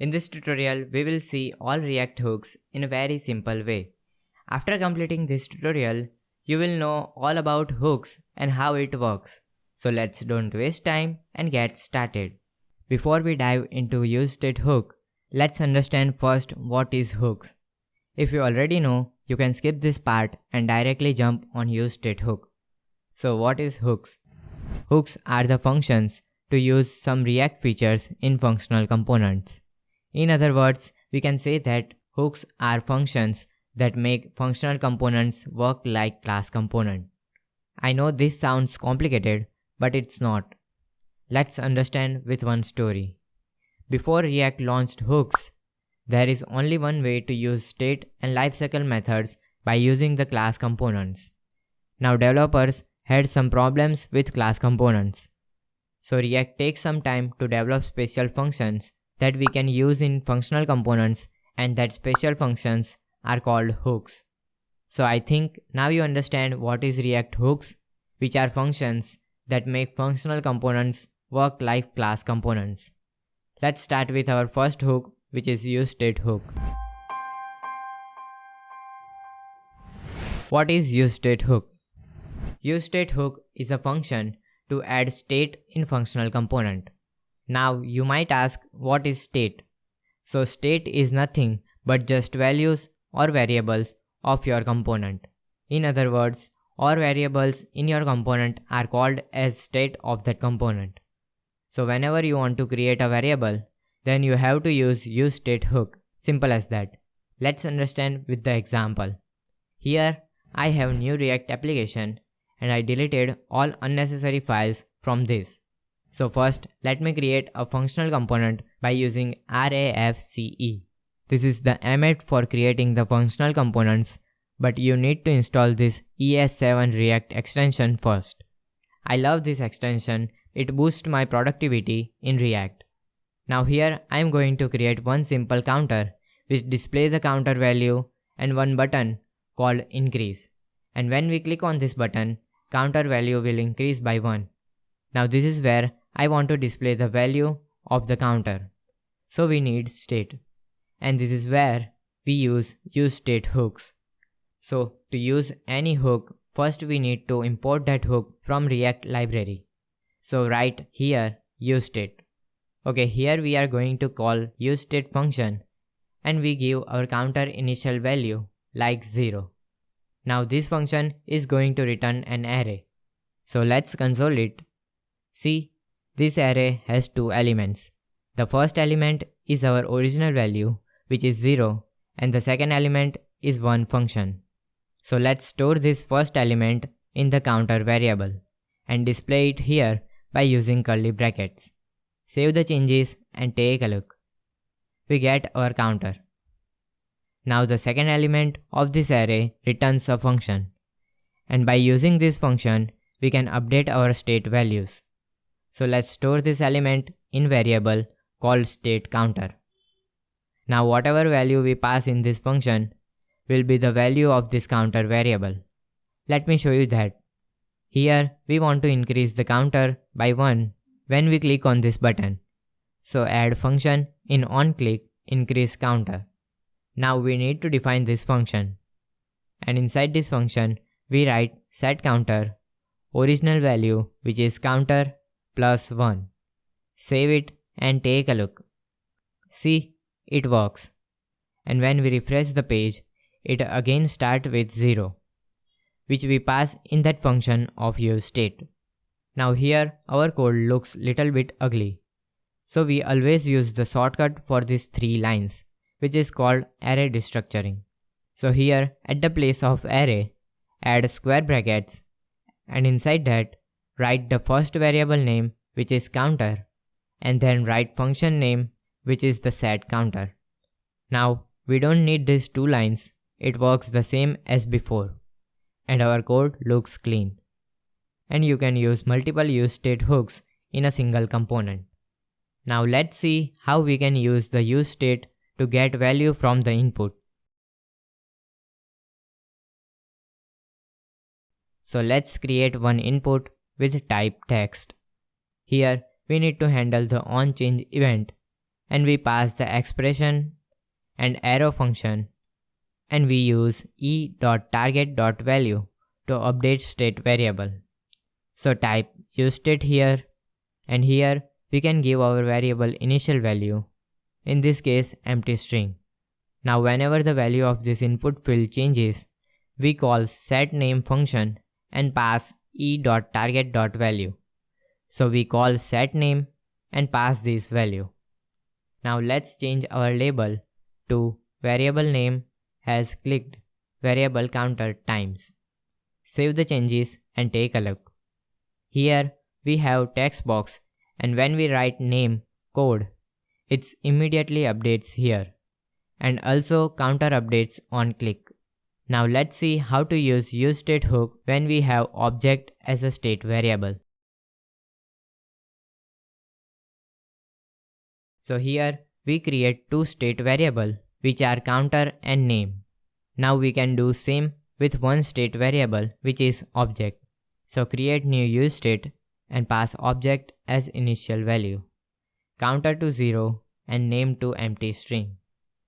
In this tutorial, we will see all React hooks in a very simple way. After completing this tutorial, you will know all about hooks and how it works. So let's don't waste time and get started. Before we dive into useState hook, let's understand first what is hooks. If you already know, you can skip this part and directly jump on useState hook. So what is hooks? Hooks are the functions to use some React features in functional components. In other words, we can say that hooks are functions that make functional components work like class component. I know this sounds complicated, but it's not. Let's understand with one story. Before React launched hooks, there is only one way to use state and lifecycle methods by using the class components. Now developers had some problems with class components. So React takes some time to develop special functions that we can use in functional components, and that special functions are called hooks. So I think now you understand what is React hooks, which are functions that make functional components work like class components. Let's start with our first hook, which is useState hook. What is useState hook? useState hook is a function to add state in functional component. Now you might ask, what is state? So state is nothing but just values or variables of your component. In other words, all variables in your component are called as state of that component. So whenever you want to create a variable, then you have to use useState hook. Simple as that. Let's understand with the example. Here I have new React application and I deleted all unnecessary files from this. So first, let me create a functional component by using RAFCE. This is the emmet for creating the functional components, but you need to install this ES7 React extension first. I love this extension, it boosts my productivity in React. Now here I am going to create one simple counter which displays a counter value and one button called increase. And when we click on this button, counter value will increase by 1. Now this is where I want to display the value of the counter. So we need state. And this is where we use useState hooks. So to use any hook, first we need to import that hook from React library. So write here useState. Okay, here we are going to call useState function and we give our counter initial value like 0. Now this function is going to return an array. So let's console it. See, this array has 2 elements. The first element is our original value, which is 0, and the second element is 1 function. So let's store this first element in the counter variable and display it here by using curly brackets. Save the changes and take a look. We get our counter. Now the second element of this array returns a function. And by using this function, we can update our state values. So let's store this element in variable called state counter. Now whatever value we pass in this function will be the value of this counter variable. Let me show you that. Here we want to increase the counter by 1 when we click on this button. So add function in onClick increase counter. Now we need to define this function. And inside this function we write setCounter original value, which is counter plus 1. Save it and take a look. See, it works. And when we refresh the page, it again starts with 0, which we pass in that function of useState. Now here our code looks little bit ugly. So we always use the shortcut for these 3 lines, which is called array destructuring. So here at the place of array, add square brackets and inside that write the first variable name, which is counter, and then write function name, which is the setCounter. Now we don't need these 2 lines, it works the same as before. And our code looks clean. And you can use multiple useState hooks in a single component. Now let's see how we can use the useState to get value from the input. So let's create one input with type text. Here we need to handle the onChange event and we pass the expression and arrow function, and we use e.target.value to update state variable. So type useState here, and here we can give our variable initial value, in this case empty string. Now whenever the value of this input field changes, we call setName function and pass e.target.value. So we call setName and pass this value. Now let's change our label to variable name has clicked variable counter times. Save the changes and take a look. Here we have text box, and when we write name code, it immediately updates here, and also counter updates on click. Now let's see how to use useState hook when we have object as a state variable. So here we create two state variable which are counter and name. Now we can do same with one state variable which is object. So create new useState and pass object as initial value, counter to 0 and name to empty string.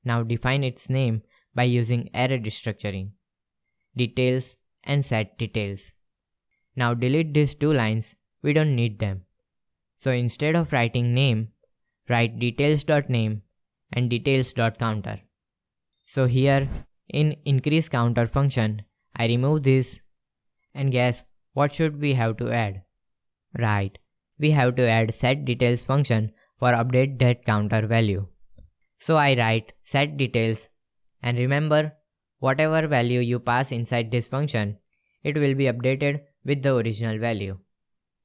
Now define its name by using array destructuring, details and set details. Now delete these two lines, we don't need them. So instead of writing name, write details.name and details.counter. So here in increase counter function, I remove this, and guess what should we have to add? Right, we have to add set details function for update that counter value. So I write set details, and remember, whatever value you pass inside this function, it will be updated with the original value.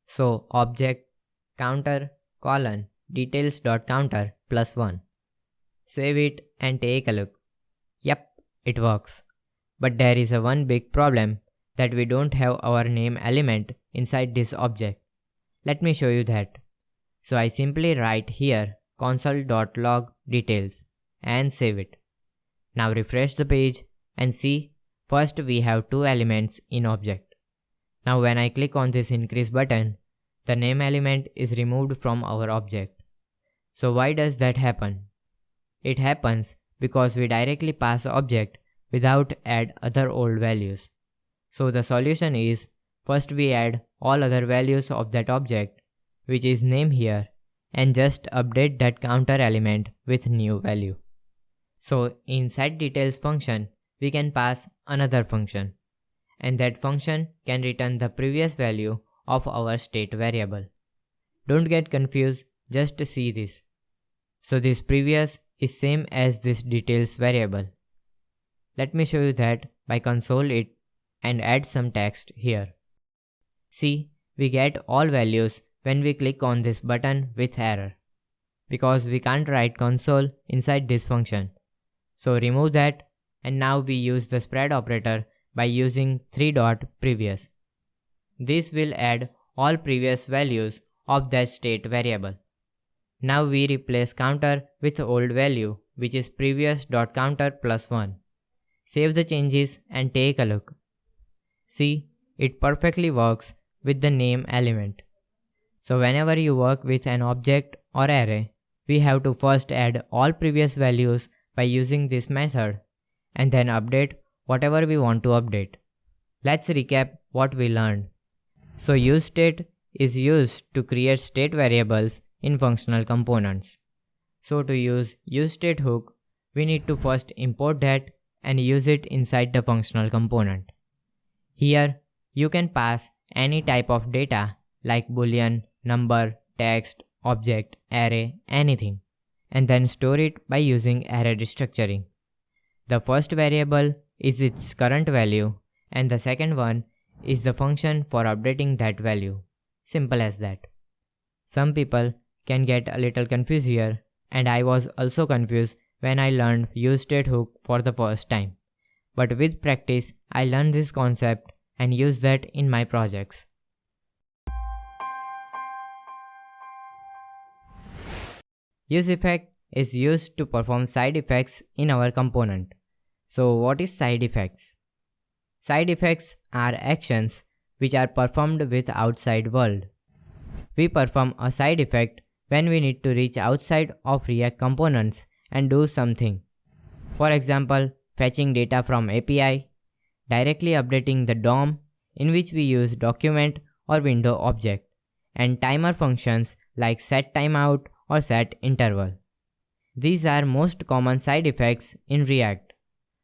So object counter colon details.counter plus 1. Save it and take a look. Yep, it works. But there is a one big problem, that we don't have our name element inside this object. Let me show you that. So I simply write here console.log details and save it. Now refresh the page and see, first we have two elements in object. Now when I click on this increase button, the name element is removed from our object. So why does that happen? It happens because we directly pass object without add other old values. So the solution is, first we add all other values of that object, which is name here, and just update that counter element with new value. So in setDetails function, we can pass another function, and that function can return the previous value of our state variable. Don't get confused, just see this. So this previous is same as this details variable. Let me show you that by console it and add some text here. See, we get all values when we click on this button with error, because we can't write console inside this function. So remove that, and now we use the spread operator by using 3.previous. This will add all previous values of that state variable. Now we replace counter with old value, which is previous.counter plus 1. Save the changes and take a look. See, it perfectly works with the name element. So whenever you work with an object or array, we have to first add all previous values by using this method, and then update whatever we want to update. Let's recap what we learned. So useState is used to create state variables in functional components. So to use useState hook, we need to first import that and use it inside the functional component. Here, you can pass any type of data like boolean, number, text, object, array, anything, and then store it by using array destructuring. The first variable is its current value, and the second one is the function for updating that value. Simple as that. Some people can get a little confused here, and I was also confused when I learned useState hook for the first time. But with practice, I learned this concept and use that in my projects. useEffect is used to perform side effects in our component. So what is side effects? Side effects are actions which are performed with outside world. We perform a side effect when we need to reach outside of React components and do something. For example, fetching data from API, directly updating the DOM in which we use document or window object, and timer functions like set timeout or set interval. These are most common side effects in React.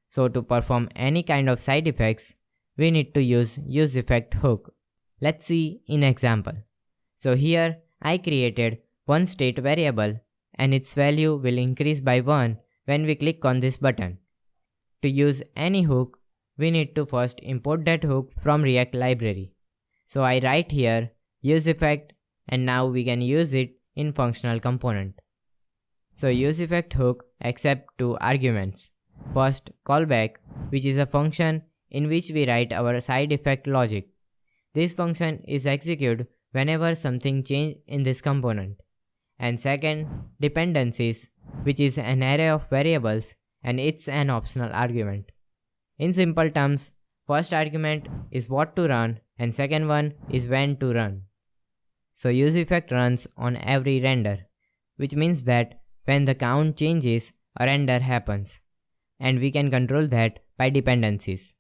So to perform any kind of side effects, we need to use useEffect hook. Let's see in example. So here I created one state variable and its value will increase by 1 when we click on this button. To use any hook, we need to first import that hook from React library. So I write here useEffect and now we can use it in functional component. So useEffect hook accepts two arguments. First, callback, which is a function in which we write our side effect logic. This function is executed whenever something changes in this component. And second, dependencies, which is an array of variables and it's an optional argument. In simple terms, first argument is what to run and second one is when to run. So useEffect runs on every render, which means that when the count changes, a render happens. And we can control that by dependencies.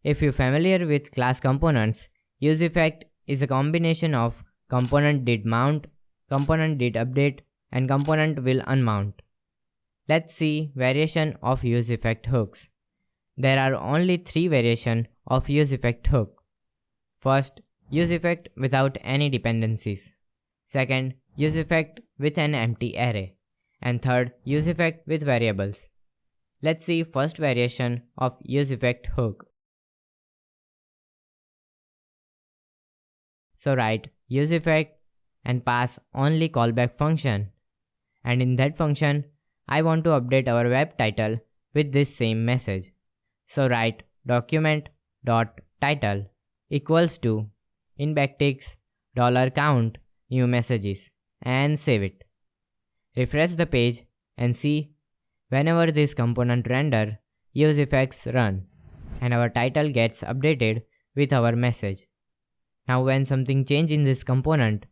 If you're familiar with class components, useEffect is a combination of component did mount, component did update, and component will unmount. Let's see variation of useEffect hooks. There are only 3 variations of useEffect hook. First, useEffect without any dependencies. Second, useEffect with an empty array. And third, useEffect with variables. Let's see first variation of useEffect hook. So write useEffect and pass only callback function. And in that function, I want to update our web title with this same message. So write document.title equals to in backticks $count new messages and save it. Refresh the page and see whenever this component render, useEffects run and our title gets updated with our message. Now when something changes in this component,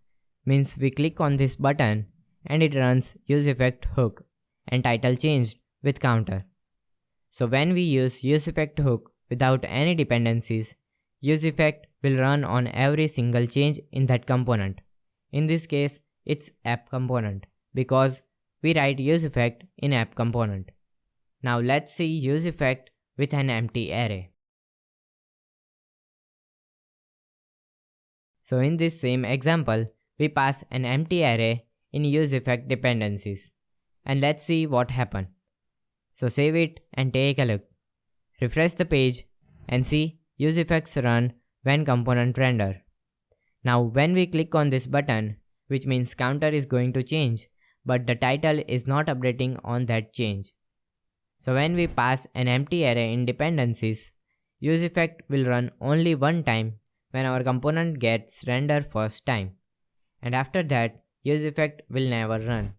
means we click on this button and it runs useEffect hook and title changed with counter. So when we use useEffect hook without any dependencies, useEffect will run on every single change in that component. In this case, it's app component because we write useEffect in app component. Now let's see useEffect with an empty array. So in this same example, we pass an empty array in useEffect dependencies. And let's see what happened. So save it and take a look. Refresh the page and see useEffects run when component render. Now when we click on this button, which means counter is going to change, but the title is not updating on that change. So when we pass an empty array in dependencies, useEffect will run only one time when our component gets rendered first time. And after that, useEffect will never run.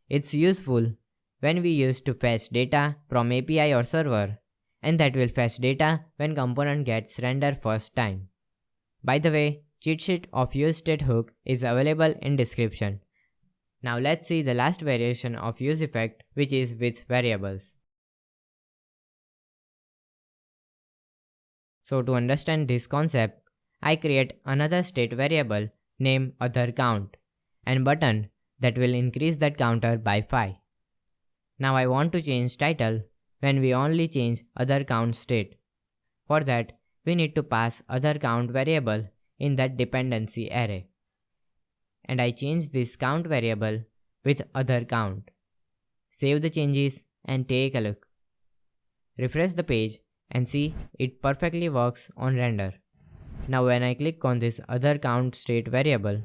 It's useful when we use to fetch data from API or server, and that will fetch data when component gets rendered first time. By the way, cheat sheet of useState hook is available in description. Now let's see the last variation of useEffect, which is with variables. So to understand this concept, I create another state variable named otherCount and button that will increase that counter by 5. Now I want to change title when we only change otherCount state. For that, we need to pass otherCount variable in that dependency array. And I change this count variable with otherCount. Save the changes and take a look. Refresh the page and see it perfectly works on render. Now when I click on this otherCount state variable,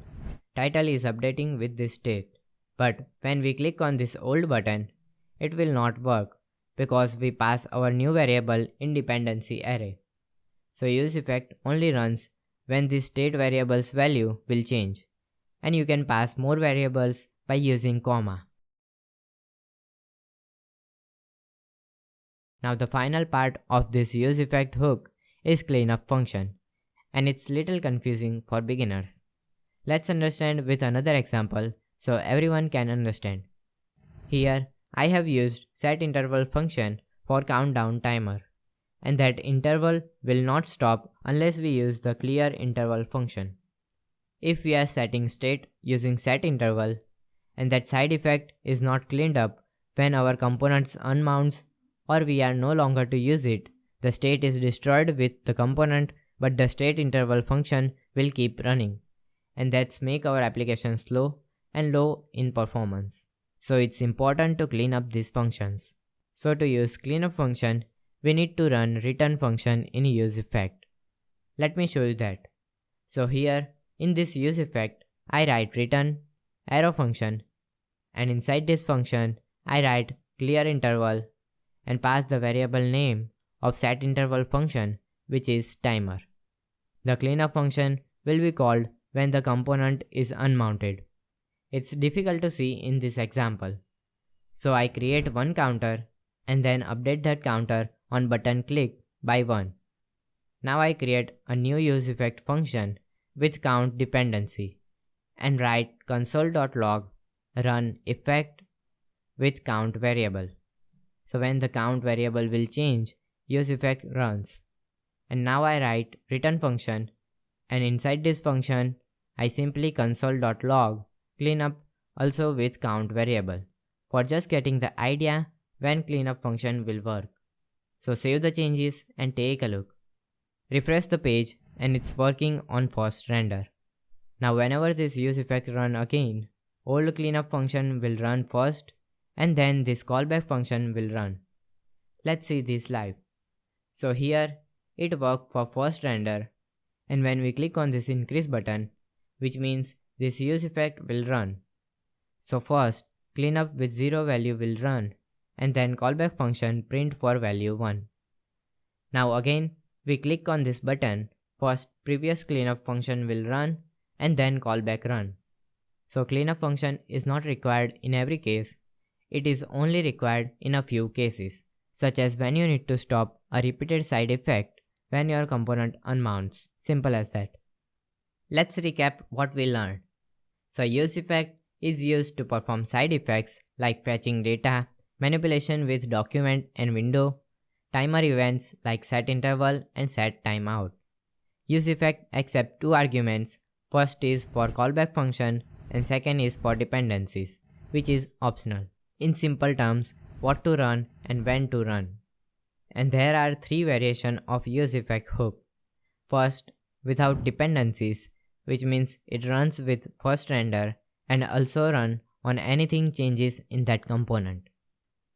title is updating with this state. But when we click on this old button, it will not work because we pass our new variable in dependency array. So useEffect only runs when this state variable's value will change. And you can pass more variables by using comma. Now the final part of this useEffect hook is cleanup function, and it's little confusing for beginners. Let's understand with another example so everyone can understand. Here, I have used setInterval function for countdown timer, and that interval will not stop unless we use the clearInterval function. If we are setting state using setInterval, and that side effect is not cleaned up when our components unmounts or we are no longer to use it, the state is destroyed with the component, but the setInterval function will keep running, and that's make our application slow and low in performance. So it's important to clean up these functions. So to use cleanup function, we need to run return function in useEffect. Let me show you that. So here in this useEffect, I write return arrow function, and inside this function I write clearInterval and pass the variable name of setInterval function, which is timer. The cleanup function will be called when the component is unmounted. It's difficult to see in this example. So I create one counter and then update that counter on button click by 1. Now I create a new useEffect function with count dependency and write console.log run effect with count variable. So when the count variable will change, useEffect runs. And now I write return function, and inside this function I simply console.log cleanup also with count variable for just getting the idea when cleanup function will work. So save the changes and take a look. Refresh the page and it's working on first render. Now whenever this useEffect run again, old cleanup function will run first and then this callback function will run. Let's see this live. So here it worked for first render, and when we click on this increase button, which means this useEffect will run. So first cleanup with 0 value will run, and then callback function print for value 1. Now again we click on this button, first previous cleanup function will run and then callback run. So cleanup function is not required in every case, it is only required in a few cases, such as when you need to stop a repeated side effect when your component unmounts. Simple as that. Let's recap what we learned. So useEffect is used to perform side effects like fetching data, manipulation with document and window, timer events like setInterval and setTimeout. useEffect accepts 2 arguments, first is for callback function and second is for dependencies, which is optional. In simple terms, what to run and when to run. And there are 3 variations of useEffect hook. First, without dependencies, which means it runs with first render and also run on anything changes in that component.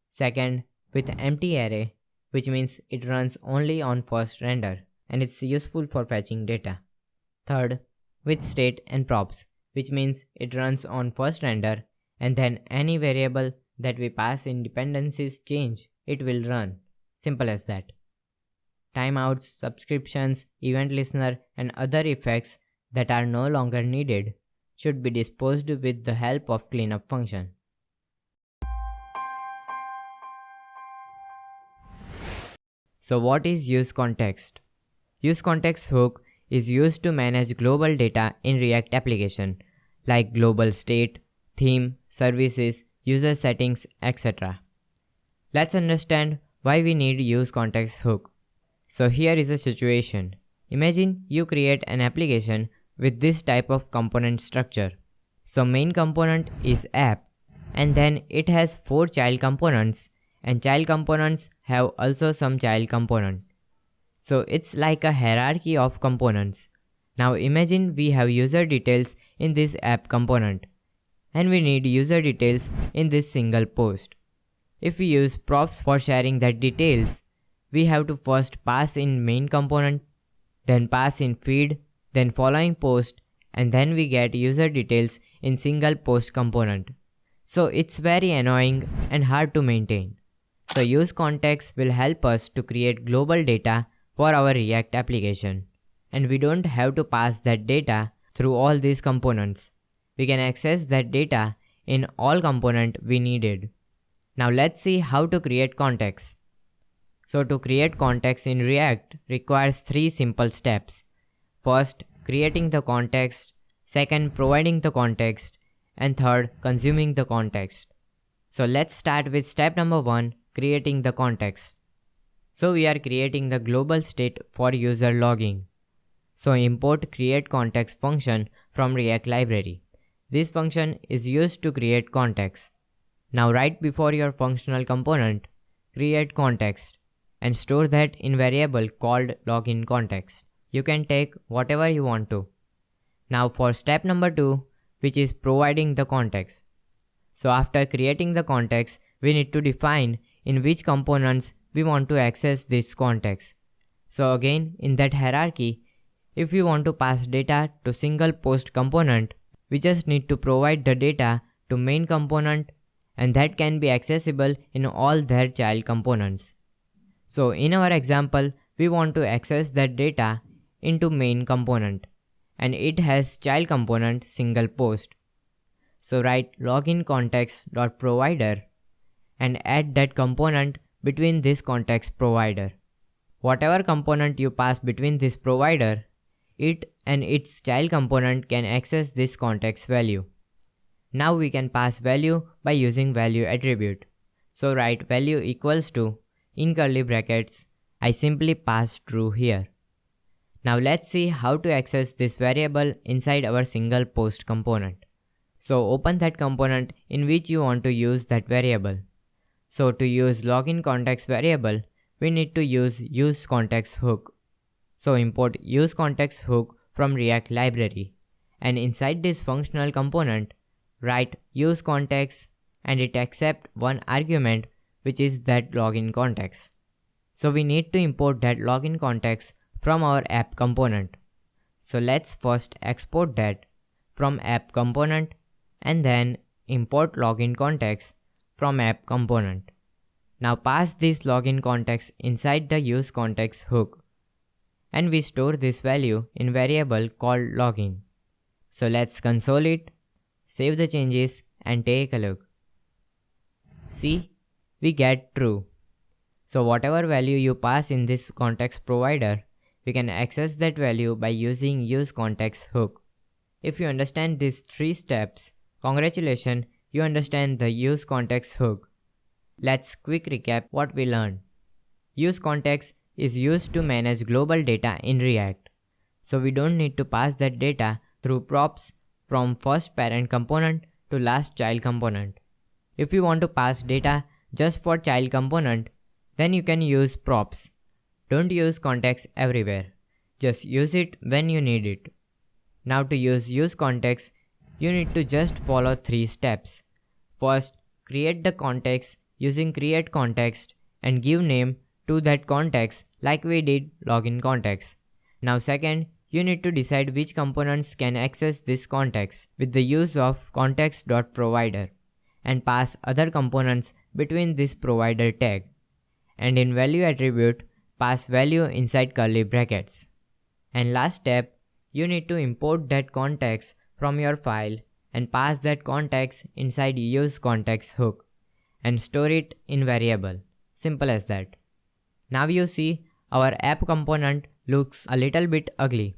Second, with empty array, which means it runs only on first render and it's useful for fetching data. Third, with state and props, which means it runs on first render and then any variable that we pass in dependencies change, it will run. Simple as that. Timeouts, subscriptions, event listener and other effects that are no longer needed should be disposed with the help of cleanup function. So what is useContext? useContext hook is used to manage global data in React application like global state, theme, services, user settings, etc. Let's understand why we need useContext hook. So here is a situation. Imagine you create an application with this type of component structure. So main component is app, and then it has 4 child components, and child components have also some child component. So it's like a hierarchy of components. Now imagine we have user details in this app component, and we need user details in this single post. If we use props for sharing that details, we have to first pass in main component, then pass in feed, then following post, and then we get user details in single post component. So it's very annoying and hard to maintain. So useContext will help us to create global data for our React application, and we don't have to pass that data through all these components. We can access that data in all component we needed. Now let's see how to create context. So to create context in React requires 3 simple steps. First, creating the context. Second, providing the context. and third, consuming the context. So let's start with step number 1, creating the context. So we are creating the global state for user logging. So import createContext function from React library. This function is used to create context. Now right before your functional component, create context and store that in variable called loginContext. You can take whatever you want to. Now for step number 2, which is providing the context. So after creating the context, we need to define in which components we want to access this context. So again, in that hierarchy, if we want to pass data to single post component, we just need to provide the data to main component, and that can be accessible in all their child components. So in our example, we want to access that data into main component, and it has child component single post. So write loginContext.provider and add that component between this context provider. Whatever component you pass between this provider, it and its child component can access this context value. Now we can pass value by using value attribute. So write value equals to, in curly brackets, I simply pass true here. Now let's see how to access this variable inside our single post component. So open that component in which you want to use that variable. So to use loginContext variable, we need to use useContext hook. So import useContext hook from React library, and inside this functional component, write useContext and it accepts one argument, which is that loginContext. So we need to import that loginContext from our app component. So let's first export that from app component and then import loginContext from app component. Now pass this loginContext inside the useContext hook, and we store this value in variable called login. So let's console it, save the changes and take a look. See, we get true. So whatever value you pass in this context provider, we can access that value by using useContext hook. If you understand these 3 steps, congratulations, you understand the useContext hook. Let's quick recap what we learned. UseContext is used to manage global data in React. So we don't need to pass that data through props from first parent component to last child component. If you want to pass data just for child component, then you can use props. Don't use context everywhere. Just use it when you need it. Now to use useContext, you need to just follow 3 steps. First, create the context using createContext and give name to that context like we did loginContext. Now second, you need to decide which components can access this context with the use of context.provider and pass other components between this provider tag. And in value attribute, pass value inside curly brackets. And last step, you need to import that context from your file and pass that context inside useContext hook and store it in variable. Simple as that. Now you see our app component looks a little bit ugly,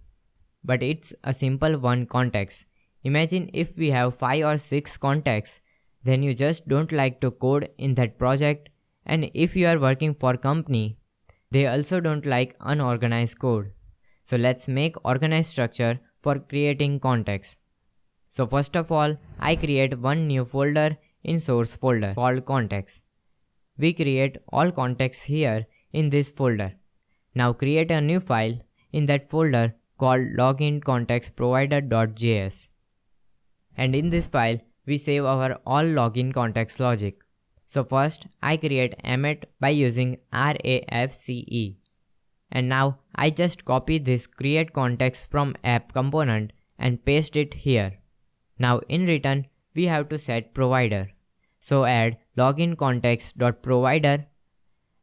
but it's a simple one context. Imagine if we have 5 or 6 contexts, then you just don't like to code in that project, and if you are working for company, they also don't like unorganized code. So let's make organized structure for creating context. So first of all, I create one new folder in source folder called context. We create all contexts here in this folder. Now create a new file in that folder called loginContextProvider.js. And in this file, we save our all login context logic. So first, I create emmet by using RAFCE. And now I just copy this create context from app component and paste it here. Now in return, we have to set provider. So add loginContext.provider,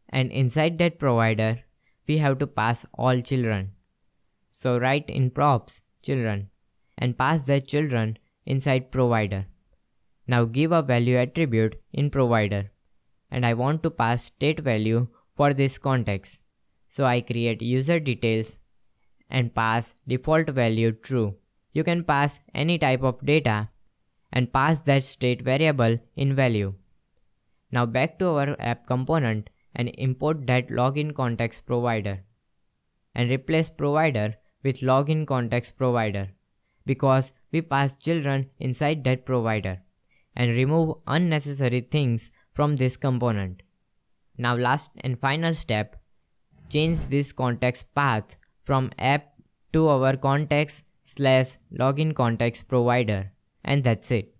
and inside that provider, we have to pass all children. So write in props children and pass that children inside provider. Now give a value attribute in provider, and I want to pass state value for this context. So I create user details and pass default value true. You can pass any type of data, and pass that state variable in value. Now back to our app component and import that login context provider and replace provider with login context provider because we pass children inside that provider, and remove unnecessary things from this component. Now last and final step, change this context path from app to our context/login context provider, and that's it.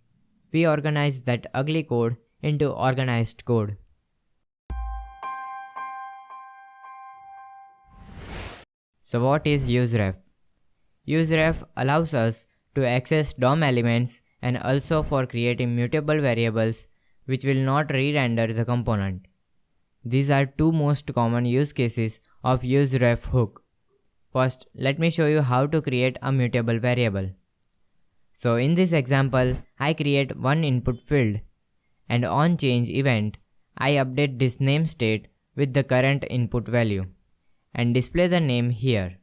We organize that ugly code into organized code. So what is useRef? useRef allows us to access DOM elements and also for creating mutable variables which will not re-render the component. These are two most common use cases of useRef hook. First, let me show you how to create a mutable variable. So in this example, I create one input field, and on change event, I update this name state with the current input value and display the name here.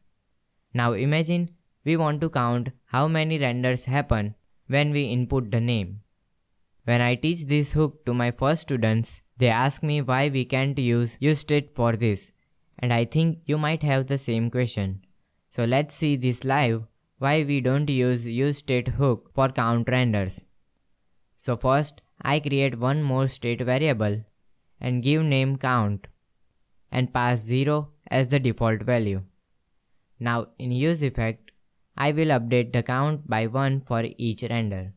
Now imagine we want to count how many renders happen when we input the name. When I teach this hook to my first students, they ask me why we can't use useState for this, and I think you might have the same question. So let's see this live, why we don't use useState hook for count renders. So first, I create one more state variable and give name count and pass 0 as the default value. Now in useEffect, I will update the count by 1 for each render.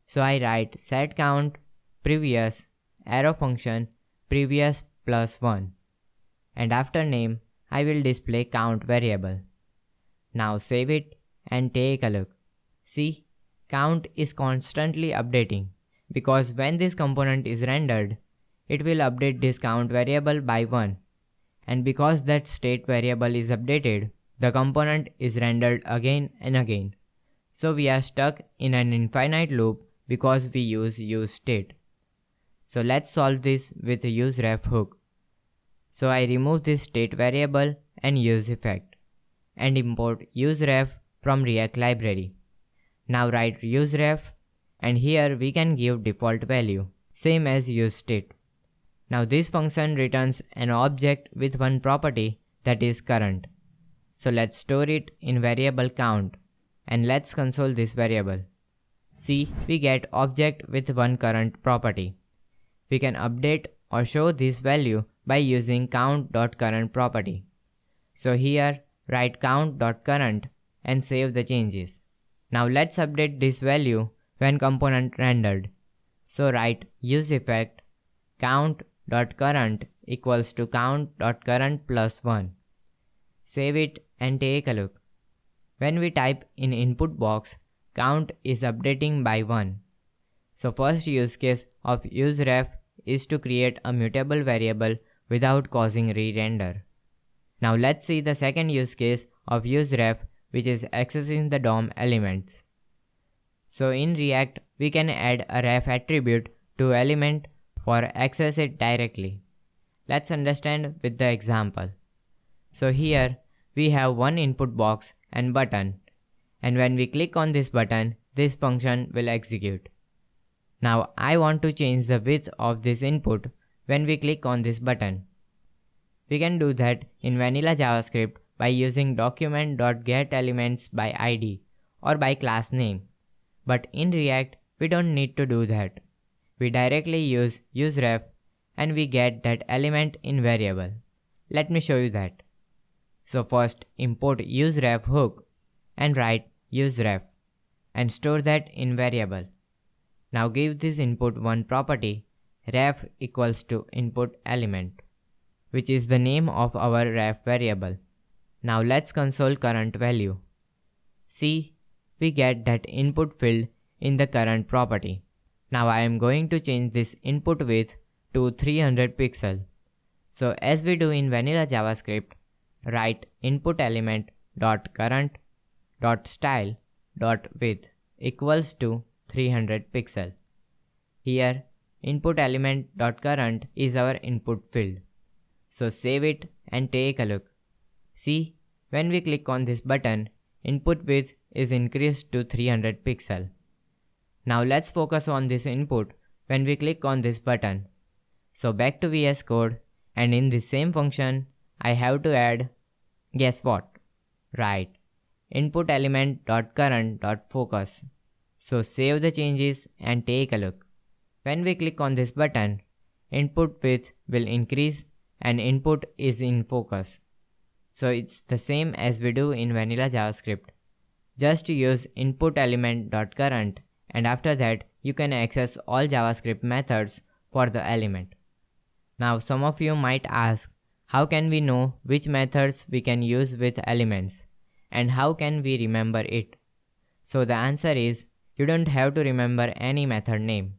So I write setCount previous arrow function previous plus 1, and after name I will display count variable. Now save it and take a look. See, count is constantly updating because when this component is rendered, it will update this count variable by 1, and because that state variable is updated, the component is rendered again and again. So we are stuck in an infinite loop because we use useState. So let's solve this with a useRef hook. So I remove this state variable and useEffect and import useRef from React library. Now write useRef, and here we can give default value, same as useState. Now this function returns an object with one property, that is current. So let's store it in variable count, and let's console this variable. See, we get object with one current property. We can update or show this value by using count.current property. So here, write count.current and save the changes. Now let's update this value when component rendered. So write useEffect count.current equals to count.current plus 1. Save it and take a look. When we type in input box, count is updating by 1. So first use case of useRef is to create a mutable variable without causing re-render. Now let's see the second use case of useRef, which is accessing the DOM elements. So in React, we can add a ref attribute to element for access it directly. Let's understand with the example. So here we have one input box and button, and when we click on this button, this function will execute. Now I want to change the width of this input when we click on this button. We can do that in vanilla JavaScript by using document.getElementsById or by class name. But in React, we don't need to do that. We directly use useRef and we get that element in variable. Let me show you that. So first import useRef hook and write useRef and store that in variable. Now give this input one property, ref equals to input element, which is the name of our ref variable. Now let's console current value. See, we get that input field in the current property. Now I am going to change this input width to 300 pixel. So as we do in vanilla JavaScript, write input element dot current dot style dot width equals to 300 pixel. Here input element dot current is our input field. So save it and take a look. See, when we click on this button, input width is increased to 300 pixel. Now let's focus on this input when we click on this button. So back to VS Code, and in this same function, I have to add, guess what? Right, input element.current.focus. So save the changes and take a look. When we click on this button, input width will increase and input is in focus. So it's the same as we do in vanilla JavaScript. Just use input element.current, and after that you can access all JavaScript methods for the element. Now some of you might ask, how can we know which methods we can use with elements, and how can we remember it? So the answer is, you don't have to remember any method name.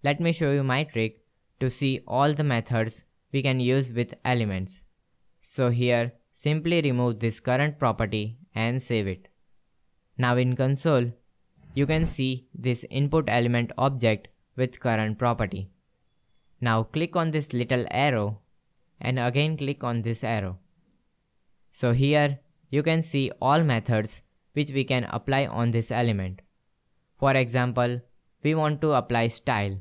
Let me show you my trick to see all the methods we can use with elements. So here, simply remove this current property and save it. Now in console, you can see this input element object with current property. Now click on this little arrow and again click on this arrow. So here you can see all methods which we can apply on this element. For example, we want to apply style.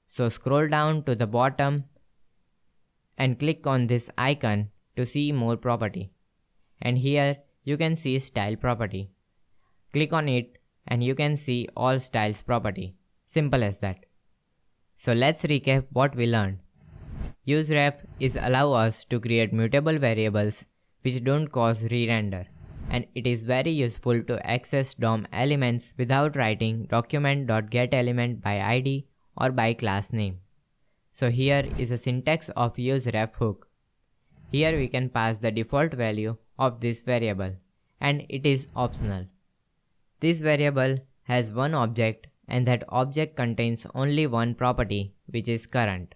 So scroll down to the bottom and click on this icon to see more property. And here you can see style property. Click on it and you can see all styles property. Simple as that. So let's recap what we learned. useRef is allow us to create mutable variables which don't cause re-render, and it is very useful to access DOM elements without writing document.getElement by ID or by class name. So here is a syntax of useRef hook. Here we can pass the default value of this variable, and it is optional. This variable has one object, and that object contains only one property, which is current.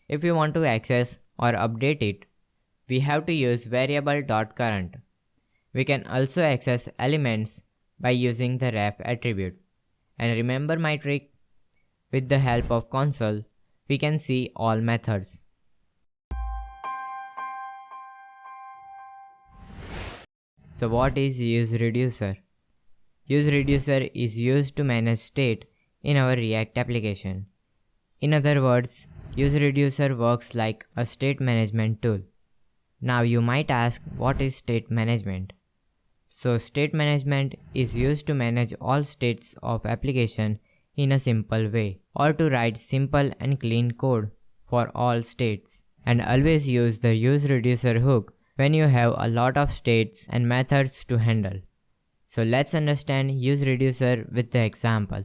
If we want to access or update it, we have to use variable.current. We can also access elements by using the ref attribute. And remember my trick? With the help of console, we can see all methods. So what is useReducer? useReducer is used to manage state in our React application. In other words, useReducer works like a state management tool. Now you might ask, what is state management? So state management is used to manage all states of application in a simple way, or to write simple and clean code for all states. And always use the useReducer hook when you have a lot of states and methods to handle. So let's understand useReducer with the example.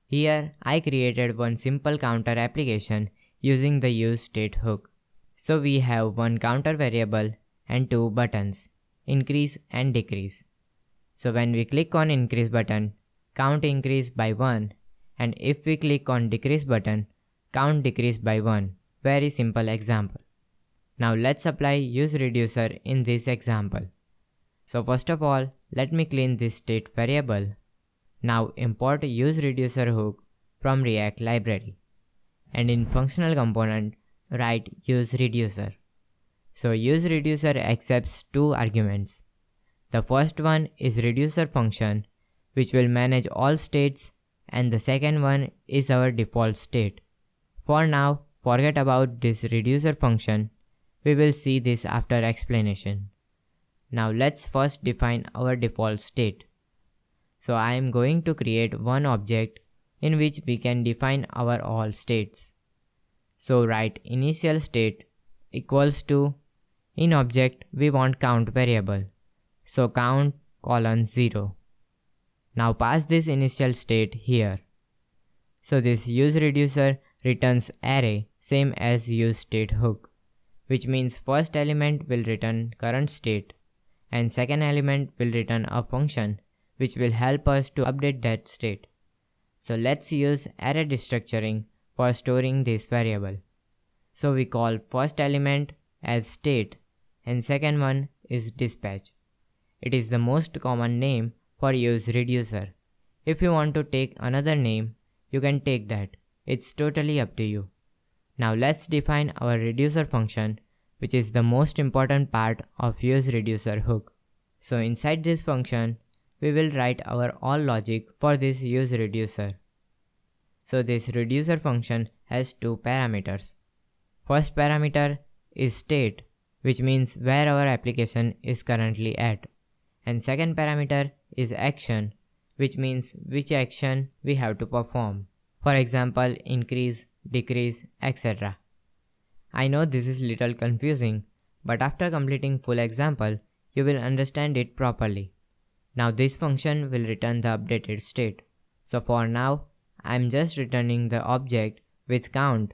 Here I created one simple counter application using the useState hook. So we have one counter variable and two buttons, increase and decrease. So when we click on increase button, count increase by 1, and if we click on decrease button, count decrease by 1. Very simple example. Now let's apply useReducer in this example. So first of all, let me clean this state variable. Now import useReducer hook from React library, and in functional component write useReducer. So useReducer accepts two arguments. The first one is reducer function, which will manage all states, and the second one is our default state. For now, forget about this reducer function. We will see this after explanation. Now let's first define our default state. So I am going to create one object in which we can define our all states. So write initial state equals to, in object we want count variable. So count colon 0. Now pass this initial state here. So this useReducer returns array same as useState hook, which means first element will return current state and second element will return a function which will help us to update that state. So let's use array destructuring for storing this variable. So we call first element as state and second one is dispatch. It is the most common name for useReducer. If you want to take another name, you can take that. It's totally up to you. Now let's define our reducer function, which is the most important part of useReducer hook. So inside this function, we will write our all logic for this useReducer. So this reducer function has two parameters. First parameter is state, which means where our application is currently at. And second parameter is action, which means which action we have to perform. For example, increase, decrease, etc. I know this is little confusing, but after completing full example, you will understand it properly. Now this function will return the updated state. So for now, I am just returning the object with count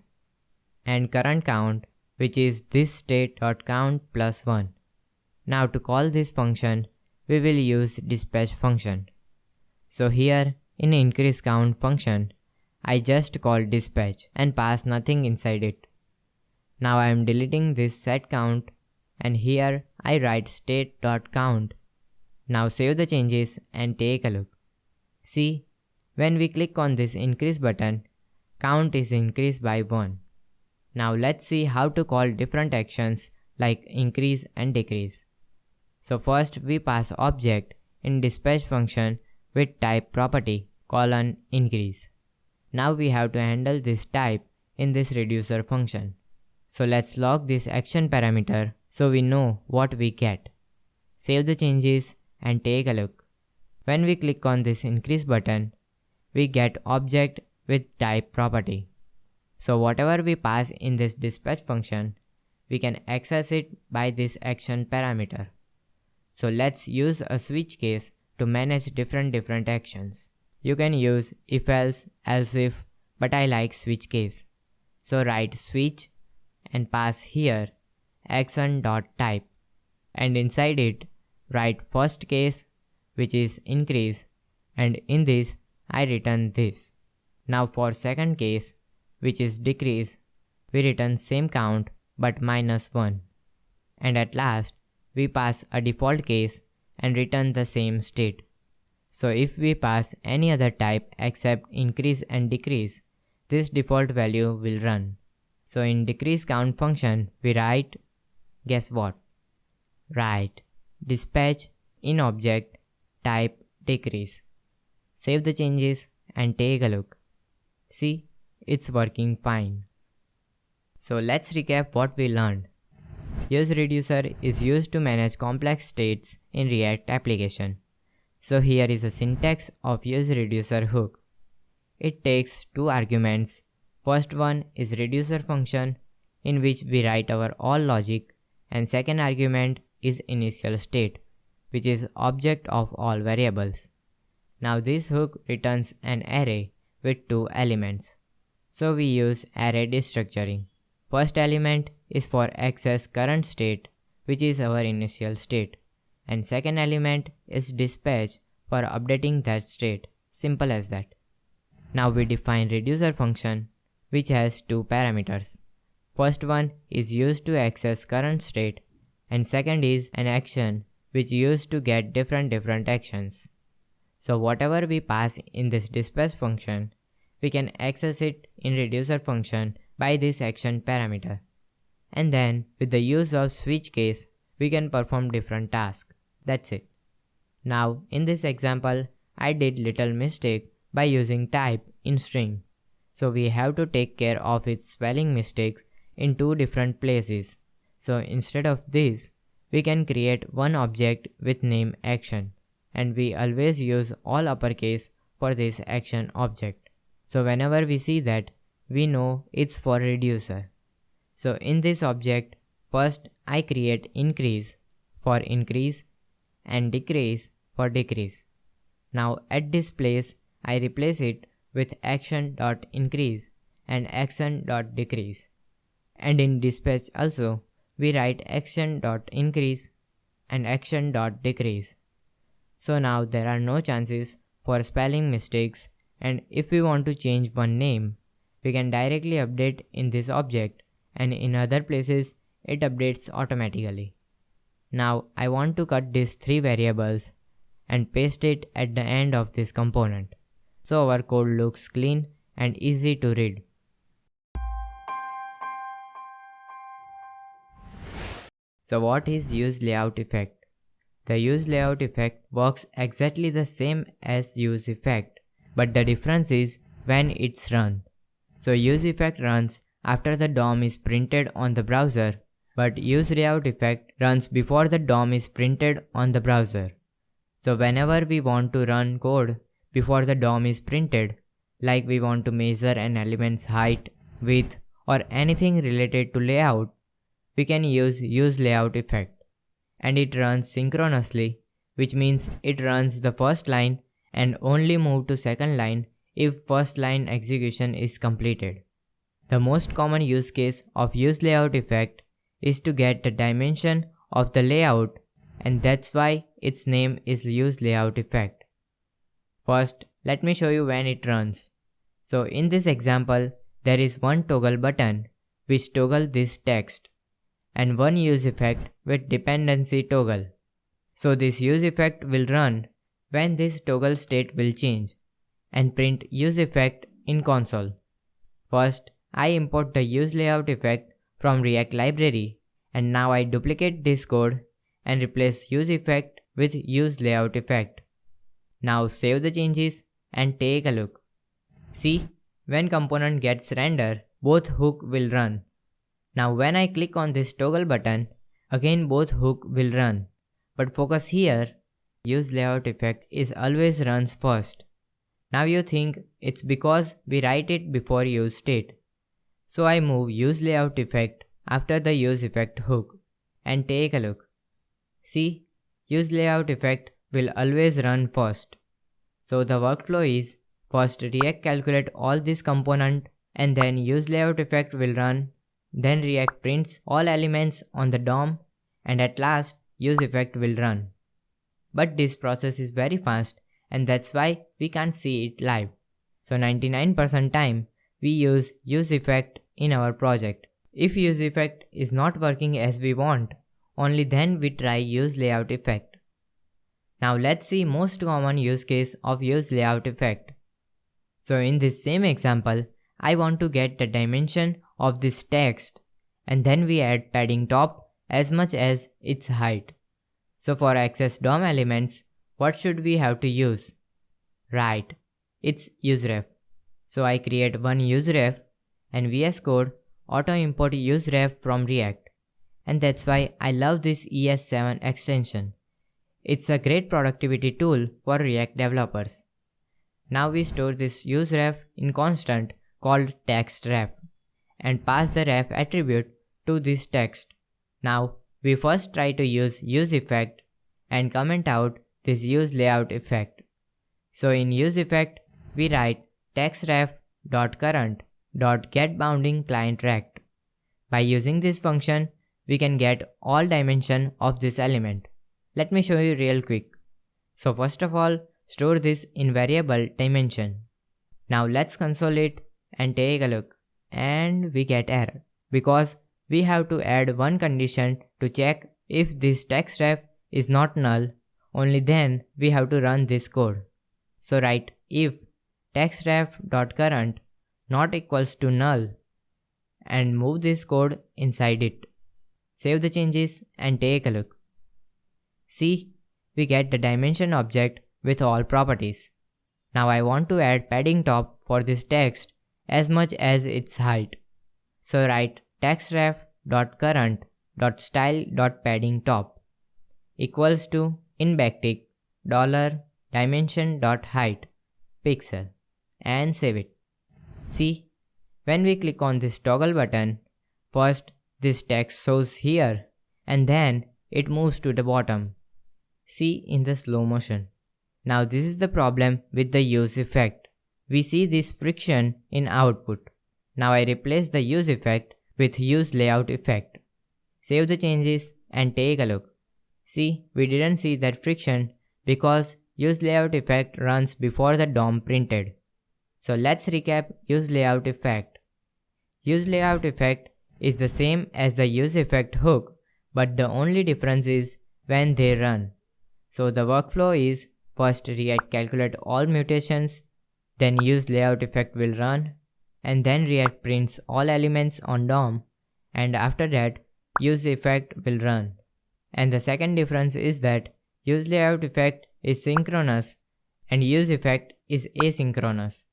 and current count, which is this state.count plus 1. Now to call this function, we will use dispatch function. So here in increase count function, I just call dispatch and pass nothing inside it. Now I am deleting this setCount and here I write state.count. Now save the changes and take a look. See, when we click on this increase button, count is increased by 1. Now let's see how to call different actions like increase and decrease. So first we pass object in dispatch function with type property :increase. Now we have to handle this type in this reducer function. So let's log this action parameter so we know what we get. Save the changes and take a look. When we click on this increase button, we get object with type property. So whatever we pass in this dispatch function, we can access it by this action parameter. So let's use a switch case to manage different actions. You can use if else, if, but I like switch case. So write switch and pass here action.type, and inside it write first case, which is increase, and in this I return this. Now for second case, which is decrease, we return same count but -1. And at last, we pass a default case and return the same state. So if we pass any other type except increase and decrease, this default value will run. So in decrease count function, we write, guess what? Write dispatch in object type decrease. Save the changes and take a look. See, it's working fine. So let's recap what we learned. useReducer is used to manage complex states in React application. So here is a syntax of useReducer hook. It takes two arguments. First one is reducer function, in which we write our all logic, and second argument is initial state, which is object of all variables. Now this hook returns an array with two elements. So we use array destructuring. First element is for access current state, which is our initial state, and second element is dispatch for updating that state. Simple as that. Now we define reducer function, which has two parameters. First one is used to access current state, and second is an action which used to get different actions. So whatever we pass in this dispatch function, we can access it in reducer function by this action parameter. And then with the use of switch case, we can perform different tasks. That's it. Now in this example, I did little mistake by using type in string. So we have to take care of its spelling mistakes in two different places. So instead of this, we can create one object with name action, and we always use all uppercase for this action object. So whenever we see that, we know it's for reducer. So in this object, first I create increase for increase and decrease for decrease. Now at this place, I replace it with action.increase and action.decrease. And in dispatch also, we write action.increase and action.decrease. So now there are no chances for spelling mistakes, and if we want to change one name, we can directly update in this object, and in other places it updates automatically. Now I want to cut these three variables and paste it at the end of this component, so our code looks clean and easy to read. So what is useLayoutEffect? The useLayoutEffect works exactly the same as useEffect, but the difference is when it's run. So useEffect runs after the DOM is printed on the browser, but useLayoutEffect runs before the DOM is printed on the browser. So whenever we want to run code before the DOM is printed, like we want to measure an element's height, width, or anything related to layout, we can use useLayoutEffect. And it runs synchronously, which means it runs the first line and only move to second line if first line execution is completed. The most common use case of useLayoutEffect is to get the dimension of the layout, and that's why its name is useLayoutEffect. First, let me show you when it runs. So in this example, there is one toggle button which toggle this text, and one useEffect with dependency toggle. So this useEffect will run when this toggle state will change and print useEffect in console. First, I import the useLayoutEffect from React library, and now I duplicate this code and replace useEffect with useLayoutEffect. Now save the changes and take a look. See, when component gets rendered, both hook will run. Now when I click on this toggle button, again both hook will run. But focus here, useLayoutEffect is always runs first. Now you think it's because we write it before useState. So I move useLayoutEffect after the useEffect hook and take a look. See, useLayoutEffect will always run first. So the workflow is first React calculate all this component, and then useLayoutEffect will run. Then React prints all elements on the DOM, and at last useEffect will run. But this process is very fast, and that's why we can't see it live. So 99% time we use useEffect in our project. If useEffect is not working as we want, only then we try useLayoutEffect. Now let's see most common use case of useLayoutEffect. So in this same example, I want to get the dimension of this text, and then we add padding top as much as its height. So for access DOM elements, what should we have to use? Right, it's useRef. So I create one useRef, and VS Code auto import useRef from React. And that's why I love this ES7 extension. It's a great productivity tool for React developers. Now we store this useRef in constant called textRef and pass the ref attribute to this text. Now we first try to use useEffect and comment out this useLayoutEffect. So in useEffect, we write textRef.current.getBoundingClientRect. By using this function, we can get all dimension of this element. Let me show you real quick. So first of all, store this in variable dimension. Now let's console it and take a look, and we get error because we have to add one condition to check if this textRef is not null. Only then we have to run this code. So write if textRef.current not equals to null and move this code inside it. Save the changes and take a look. See, we get the dimension object with all properties. Now I want to add padding top for this text as much as its height. So write textref.current.style.paddingTop equals to in backtick $dimension.height pixel and save it. See, when we click on this toggle button, first this text shows here and then it moves to the bottom. See in the slow motion. Now this is the problem with the useEffect. We see this friction in output. Now I replace the useEffect with useLayoutEffect. Save the changes and take a look. See, we didn't see that friction because useLayoutEffect runs before the DOM printed. So let's recap useLayoutEffect. useLayoutEffect is the same as the useEffect hook, but the only difference is when they run. So the workflow is first React calculate all mutations, then useLayoutEffect will run, and then React prints all elements on DOM, and after that useEffect will run. And the second difference is that useLayoutEffect is synchronous and useEffect is asynchronous.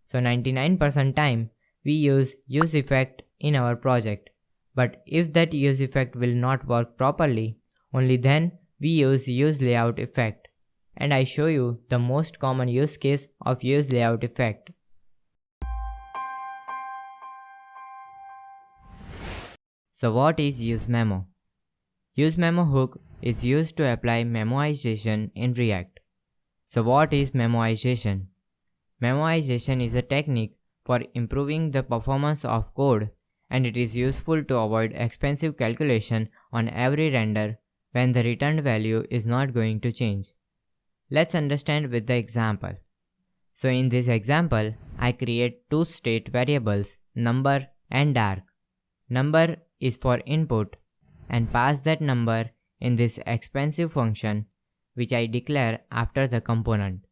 So 99% time we use useEffect in our project. But if that useEffect will not work properly, only then we use useLayoutEffect. And I show you the most common use case of useLayoutEffect. So what is useMemo? useMemo hook is used to apply memoization in React. So what is memoization? Memoization is a technique for improving the performance of code, and it is useful to avoid expensive calculation on every render when the returned value is not going to change. Let's understand with the example. So in this example, I create two state variables, number and dark. Number is for input and pass that number in this expensive function which I declare after the component.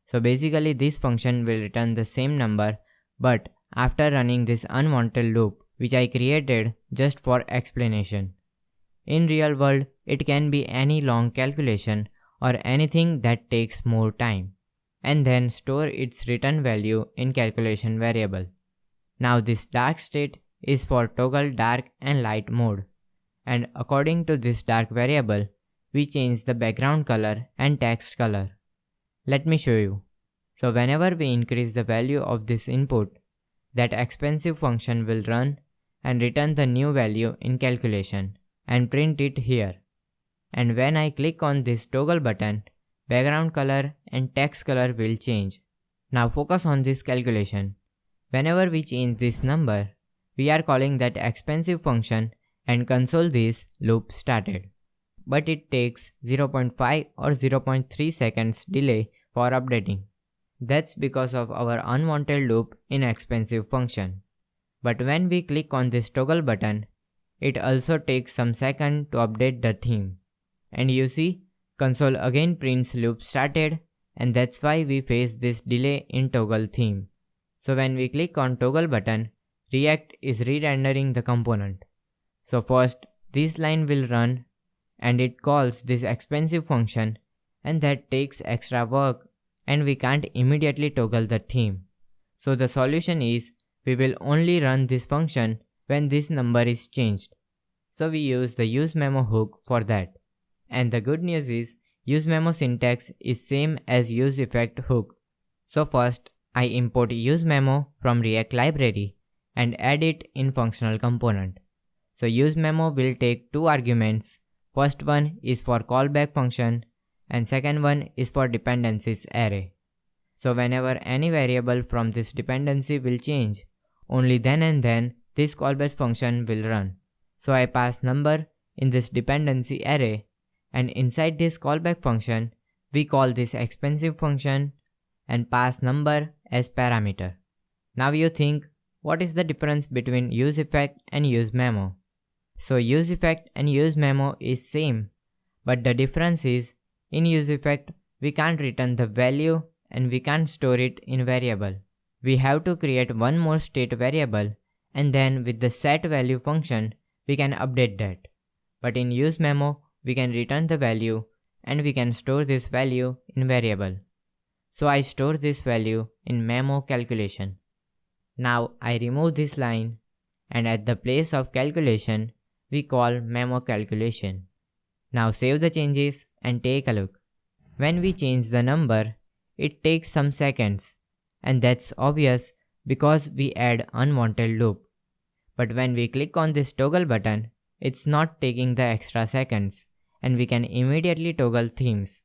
So basically this function will return the same number, but after running this unwanted loop which I created just for explanation. In real world, it can be any long calculation or anything that takes more time, and then store its return value in calculation variable. Now this dark state is for toggle dark and light mode, and according to this dark variable, we change the background color and text color. Let me show you. So whenever we increase the value of this input, that expensive function will run and return the new value in calculation and print it here. And when I click on this toggle button, background color and text color will change. Now focus on this calculation. Whenever we change this number, we are calling that expensive function and console this loop started. But it takes 0.5 or 0.3 seconds delay for updating. That's because of our unwanted loop in expensive function. But when we click on this toggle button, it also takes some second to update the theme. And you see, console again prints loop started, and that's why we face this delay in toggle theme. So when we click on toggle button, React is re-rendering the component. So first, this line will run and it calls this expensive function, and that takes extra work and we can't immediately toggle the theme. So the solution is we will only run this function when this number is changed. So we use the useMemo hook for that. And the good news is useMemo syntax is same as useEffect hook. So first I import useMemo from React library and add it in functional component. So useMemo will take two arguments. First one is for callback function and second one is for dependencies array. So whenever any variable from this dependency will change, only then and then this callback function will run. So I pass number in this dependency array, and inside this callback function, we call this expensive function and pass number as parameter. Now you think, what is the difference between useEffect and useMemo? So useEffect and useMemo is same, but the difference is in useEffect we can't return the value and we can't store it in variable. We have to create one more state variable, and then with the setValue function we can update that. But in useMemo we can return the value and we can store this value in variable. So I store this value in memo calculation. Now I remove this line, and at the place of calculation we call memo calculation. Now save the changes and take a look. When we change the number, it takes some seconds, and that's obvious because we add unwanted loop. But when we click on this toggle button, it's not taking the extra seconds, and we can immediately toggle themes.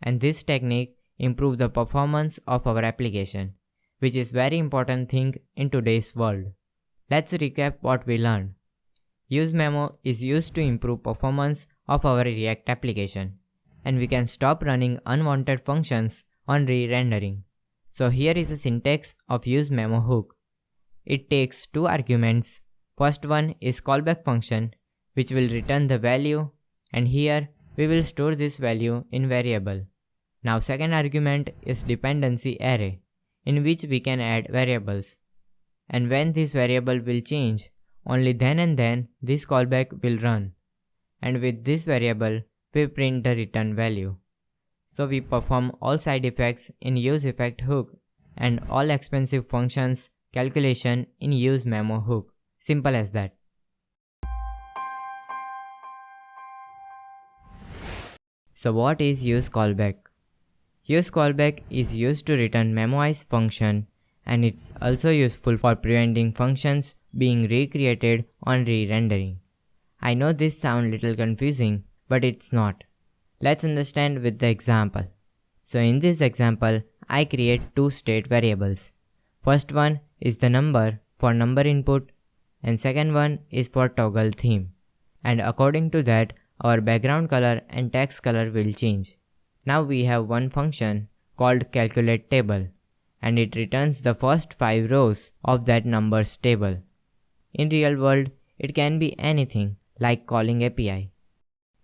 And this technique improves the performance of our application, which is very important thing in today's world. Let's recap what we learned. useMemo is used to improve performance of our React application, and we can stop running unwanted functions on re-rendering. So here is a syntax of useMemo hook. It takes two arguments. First one is callback function, which will return the value, and here we will store this value in variable. Now second argument is dependency array, in which we can add variables. And when this variable will change, only then and then this callback will run. And with this variable, we print the return value. So we perform all side effects in useEffect hook and all expensive functions calculation in useMemo hook. Simple as that. So what is useCallback? UseCallback is used to return memoized function, and it's also useful for preventing functions being recreated on re-rendering. I know this sounds little confusing, but it's not. Let's understand with the example. So in this example, I create two state variables. First one is the number for number input, and second one is for toggle theme. And according to that, our background color and text color will change. Now we have one function called calculateTable, and it returns the first 5 rows of that numbers table. In real world, it can be anything like calling API.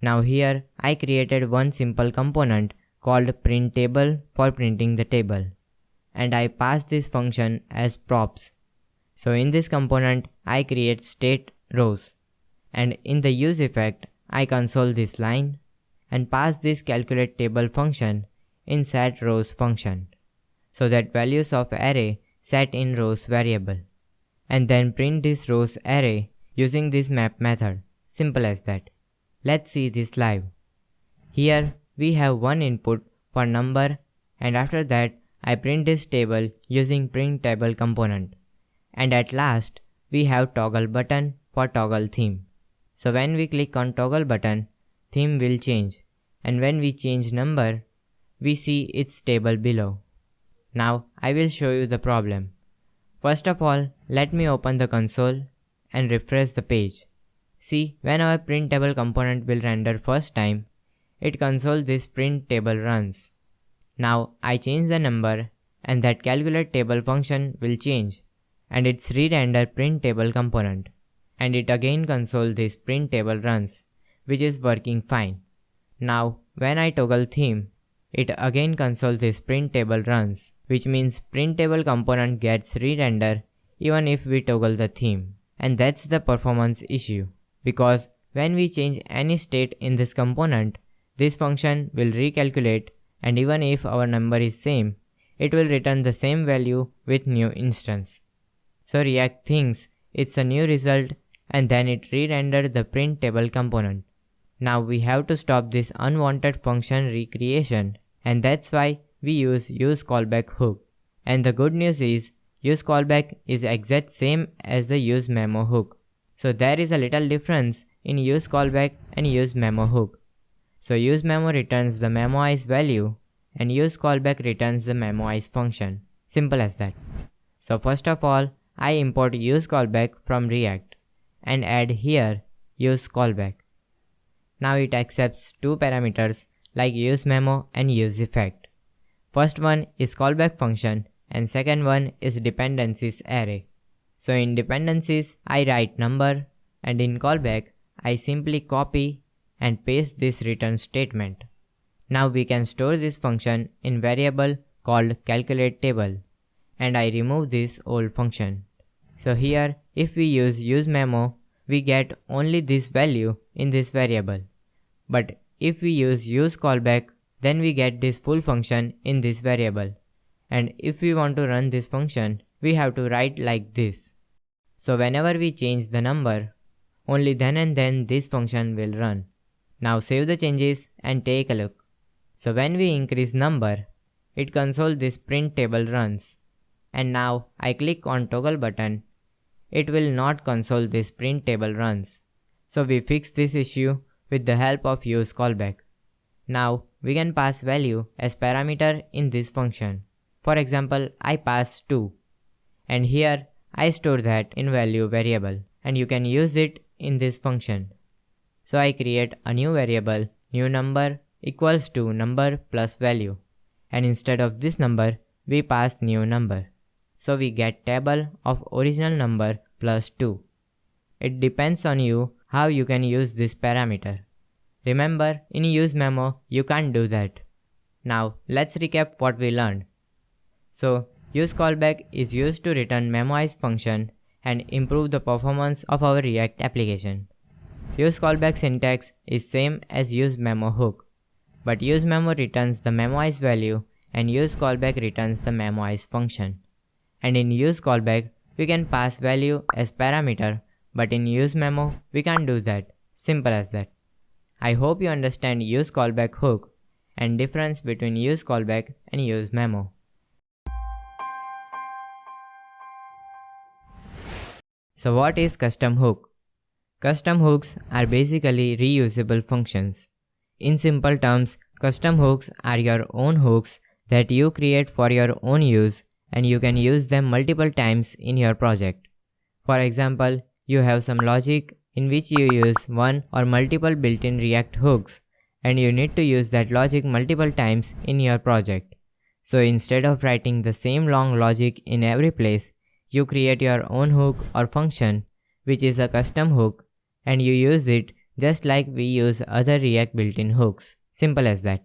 Now here I created one simple component called printTable for printing the table, and I pass this function as props. So in this component I create state rows, and in the useEffect I console this line and pass this calculateTable function in setRows function, so that values of array set in rows variable, and then print this rows array using this map method. Simple as that. Let's see this live. Here we have one input for number, and after that I print this table using printTable component, and at last we have toggle button for toggle theme. So when we click on toggle button, theme will change, and when we change number, we see its table below. Now I will show you the problem. First of all, let me open the console and refresh the page. See, when our printTable component will render first time, it console this printTable runs. Now I change the number, and that calculateTable function will change, and it's re-render printTable component, and it again console this printTable runs, which is working fine. Now when I toggle theme, it again console this printTable runs, which means printTable component gets re-render even if we toggle the theme. And that's the performance issue, because when we change any state in this component, this function will recalculate, and even if our number is same, it will return the same value with new instance. So React thinks it's a new result, and then it re-rendered the printTable component. Now we have to stop this unwanted function recreation, and that's why we use useCallback hook. And the good news is useCallback is exact same as the useMemo hook. So there is a little difference in useCallback and useMemo hook. So useMemo returns the memoized value, and useCallback returns the memoized function. Simple as that. So first of all, I import useCallback from React and add here useCallback. Now it accepts two parameters like useMemo and useEffect. First one is callback function, and second one is dependencies array. So in dependencies I write number, and in callback I simply copy and paste this return statement. Now we can store this function in variable called calculateTable, and I remove this old function. So here if we use useMemo, we get only this value in this variable. But if we use useCallback, then we get this full function in this variable. And if we want to run this function, we have to write like this. So whenever we change the number, only then and then this function will run. Now save the changes and take a look. So when we increase number, it console this printTable runs. And now I click on toggle button, it will not console this printTable runs. So we fix this issue with the help of useCallback. Now we can pass value as parameter in this function. For example, I pass 2, and here I store that in value variable, and you can use it in this function. So I create a new variable, new number equals to number plus value, and instead of this number we pass new number. So we get table of original number plus 2. It depends on you how you can use this parameter. Remember, in useMemo you can't do that. Now let's recap what we learned. So useCallback is used to return memoized function and improve the performance of our React application. useCallback syntax is same as useMemo hook, but useMemo returns the memoized value and useCallback returns the memoized function. And in useCallback, we can pass value as parameter, but in useMemo, we can't do that. Simple as that. I hope you understand useCallback hook and difference between useCallback and useMemo. So what is custom hook? Custom hooks are basically reusable functions. In simple terms, custom hooks are your own hooks that you create for your own use and you can use them multiple times in your project. For example, you have some logic in which you use one or multiple built-in React hooks and you need to use that logic multiple times in your project. So instead of writing the same long logic in every place, you create your own hook or function which is a custom hook and you use it just like we use other React built-in hooks. Simple as that.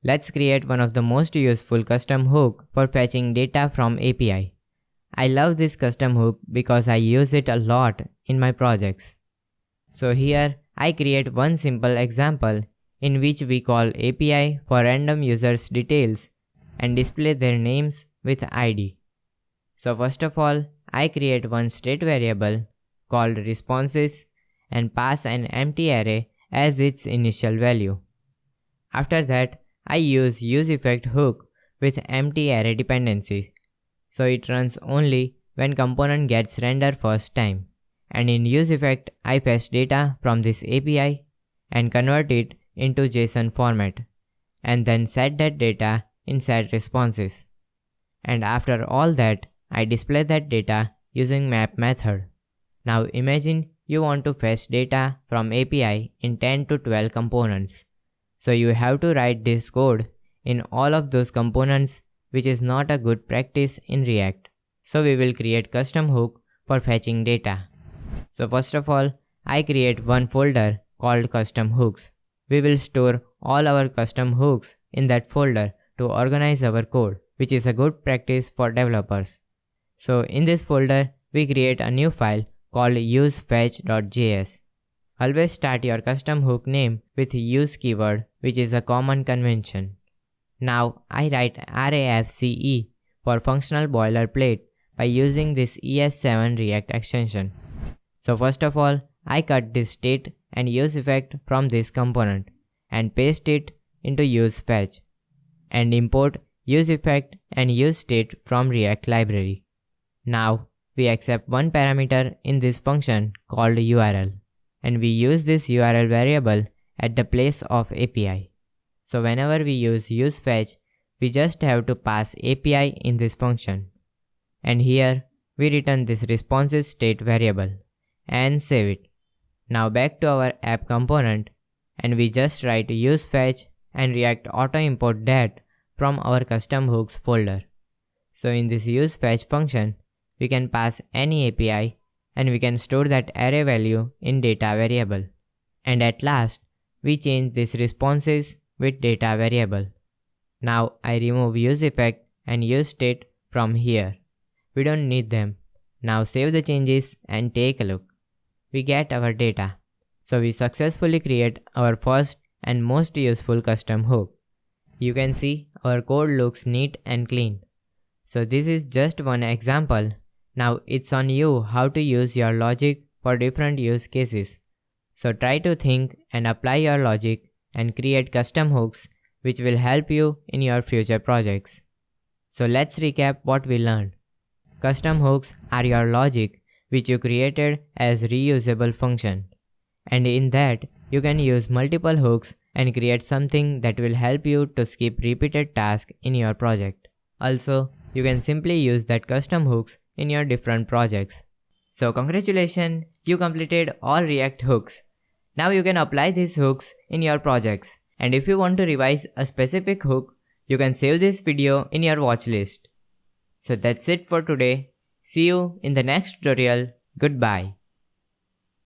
Let's create one of the most useful custom hook for fetching data from API. I love this custom hook because I use it a lot in my projects. So here I create one simple example in which we call API for random users details and display their names with ID. So first of all, I create one state variable called responses and pass an empty array as its initial value. After that, I use useEffect hook with empty array dependencies. So it runs only when component gets rendered first time. And in useEffect, I fetch data from this API and convert it into JSON format and then set that data in setResponses. And after all that, I display that data using map method. Now imagine you want to fetch data from API in 10 to 12 components. So you have to write this code in all of those components, which is not a good practice in React. So we will create custom hook for fetching data. So first of all, I create one folder called custom hooks. We will store all our custom hooks in that folder to organize our code, which is a good practice for developers. So in this folder, we create a new file called usefetch.js. Always start your custom hook name with use keyword, which is a common convention. Now I write RAFCE for functional boilerplate by using this ES7 React extension. So first of all, I cut this state and useEffect from this component and paste it into useFetch and import useEffect and useState from React library. Now we accept one parameter in this function called URL and we use this URL variable at the place of API. So whenever we use useFetch, we just have to pass API in this function. And here we return this responses state variable and save it. Now back to our app component and we just write useFetch and React auto import that from our custom hooks folder. So in this useFetch function, we can pass any API and we can store that array value in data variable. And at last, we change this responses with data variable. Now I remove useEffect and useState from here. We don't need them. Now save the changes and take a look. We get our data. So we successfully create our first and most useful custom hook. You can see our code looks neat and clean. So this is just one example. Now it's on you how to use your logic for different use cases. So try to think and apply your logic and create custom hooks which will help you in your future projects. So let's recap what we learned. Custom hooks are your logic which you created as reusable function. And in that, you can use multiple hooks and create something that will help you to skip repeated tasks in your project. Also, you can simply use that custom hooks in your different projects. So congratulations, you completed all React hooks. Now you can apply these hooks in your projects. And if you want to revise a specific hook, you can save this video in your watch list. So that's it for today. See you in the next tutorial. Goodbye.